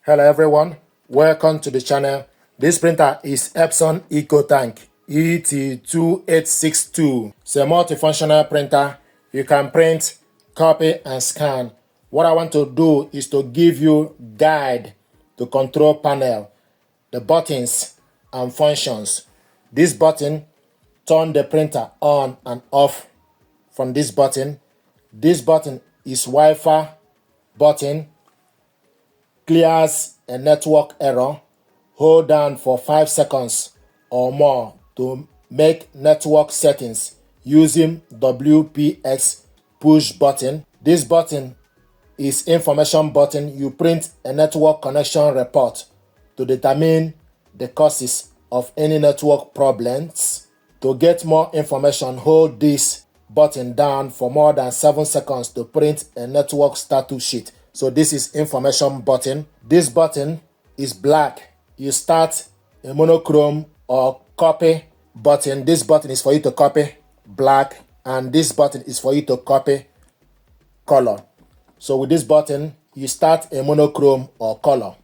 Hello everyone, welcome to the channel. This printer is Epson EcoTank ET-2862. It's a multifunctional printer. You can print, copy and scan. What I want to do is to give you guide to control panel, the buttons and functions. This button turn the printer on and off from this button. This button is Wi-Fi button. Clears a network error. Hold down for 5 seconds or more to make network settings using WPX push button. This button is information button. You print a network connection report to determine the causes of any network problems. To get more information, hold this button down for more than 7 seconds to print a network status sheet. So this is information button. This button is black. You start a monochrome or copy button. This button is for you to copy black, and this button is for you to copy color. So with this button, you start a monochrome or color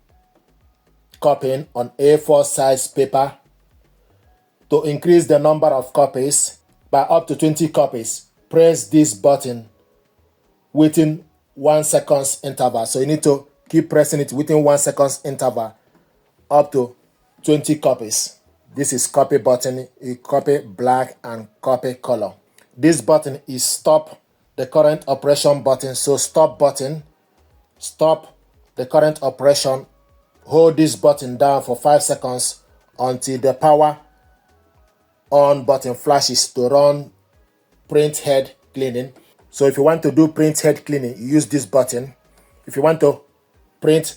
copying on A4 size paper. To increase the number of copies by up to 20 copies, press this button within 1 second interval. So you need to keep pressing it within 1 second interval up to 20 copies. This is copy button. You copy black and copy color. This button is stop the current operation button. So stop button, stop the current operation. Hold this button down for 5 seconds until the power on button flashes to run print head cleaning. So if you want to do print head cleaning, you use this button. If you want to print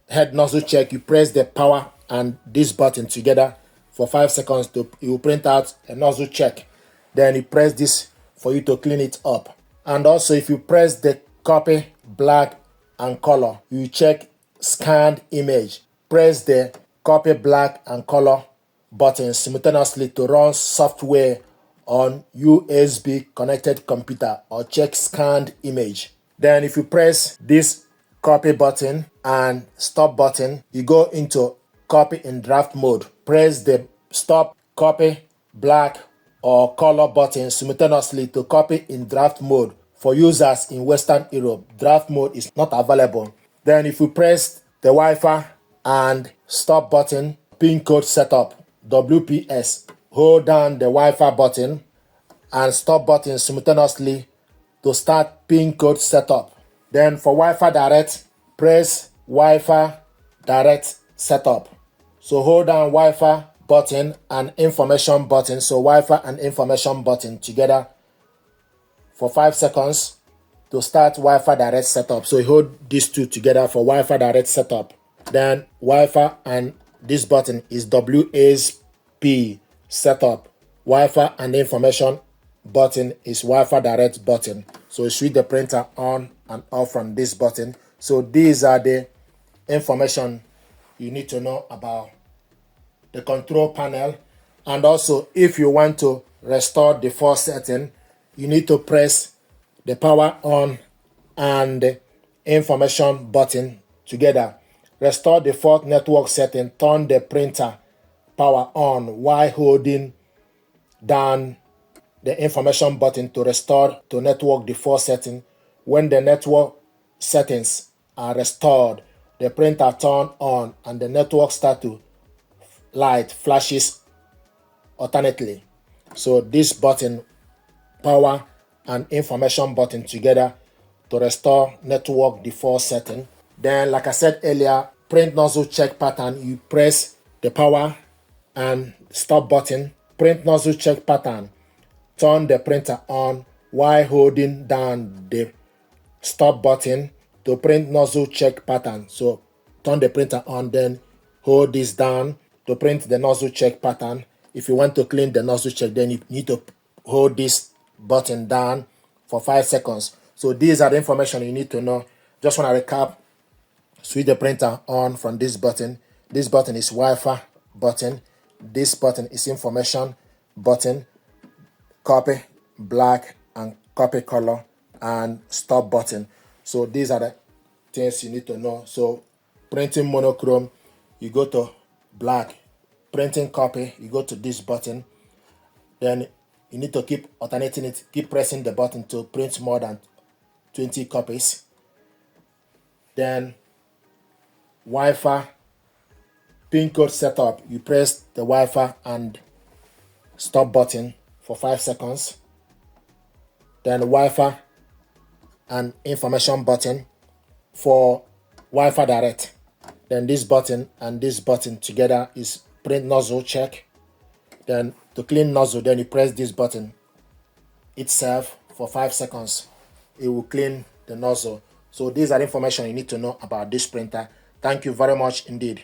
head nozzle check, you press the power and this button together for 5 seconds to you print out a nozzle check. Then you press this for you to clean it up. And also if you press the copy black and color, you check scanned image. Press the copy black and color button simultaneously to run software on USB connected computer or check scanned image. Then if you press this copy button and stop button, you go into copy in draft mode. Press the stop, copy, black or color button simultaneously to copy in draft mode. For users in Western Europe, draft mode is not available. Then if you press the Wi-Fi and stop button, pin code setup, WPS, hold down the Wi-Fi button and stop button simultaneously to start pin code setup. Then for Wi-Fi direct, press Wi-Fi direct setup. So hold down Wi-Fi button and information button. So Wi-Fi and information button together for 5 seconds to start Wi-Fi direct setup. So you hold these two together for Wi-Fi direct setup. Then Wi-Fi and this button is WASP setup. Wi-Fi and information button is Wi-Fi direct button. So you switch the printer on and off from this button. So these are the information you need to know about the control panel. And also if you want to restore default setting, you need to press the power on and the information button together. Restore default network setting, turn the printer power on while holding down the information button to restore to network default setting. When the network settings are restored, the printer turn on and the network status light flashes alternately. So this button, power and information button together to restore network default setting. Then like I said earlier, print nozzle check pattern, you press the power and stop button, print nozzle check pattern, turn the printer on while holding down the stop button to print nozzle check pattern. So turn the printer on, then hold this down to print the nozzle check pattern. If you want to clean the nozzle check, then you need to hold this button down for 5 seconds. So these are the information you need to know. Just want to recap. Switch the printer on from this button. This button is Wi-Fi button. This button is information button. Copy black and copy color and stop button. So these are the things you need to know. So printing monochrome, you go to black. Printing copy, you go to this button. Then you need to keep alternating it, keep pressing the button to print more than 20 copies. Then Wi-Fi pin code setup, you press the Wi-Fi and stop button for 5 seconds. Then Wi-Fi and information button for Wi-Fi direct. Then this button and this button together is print nozzle check. Then to clean nozzle, then you press this button itself for 5 seconds. It will clean the nozzle. So these are information you need to know about this printer. Thank you very much indeed.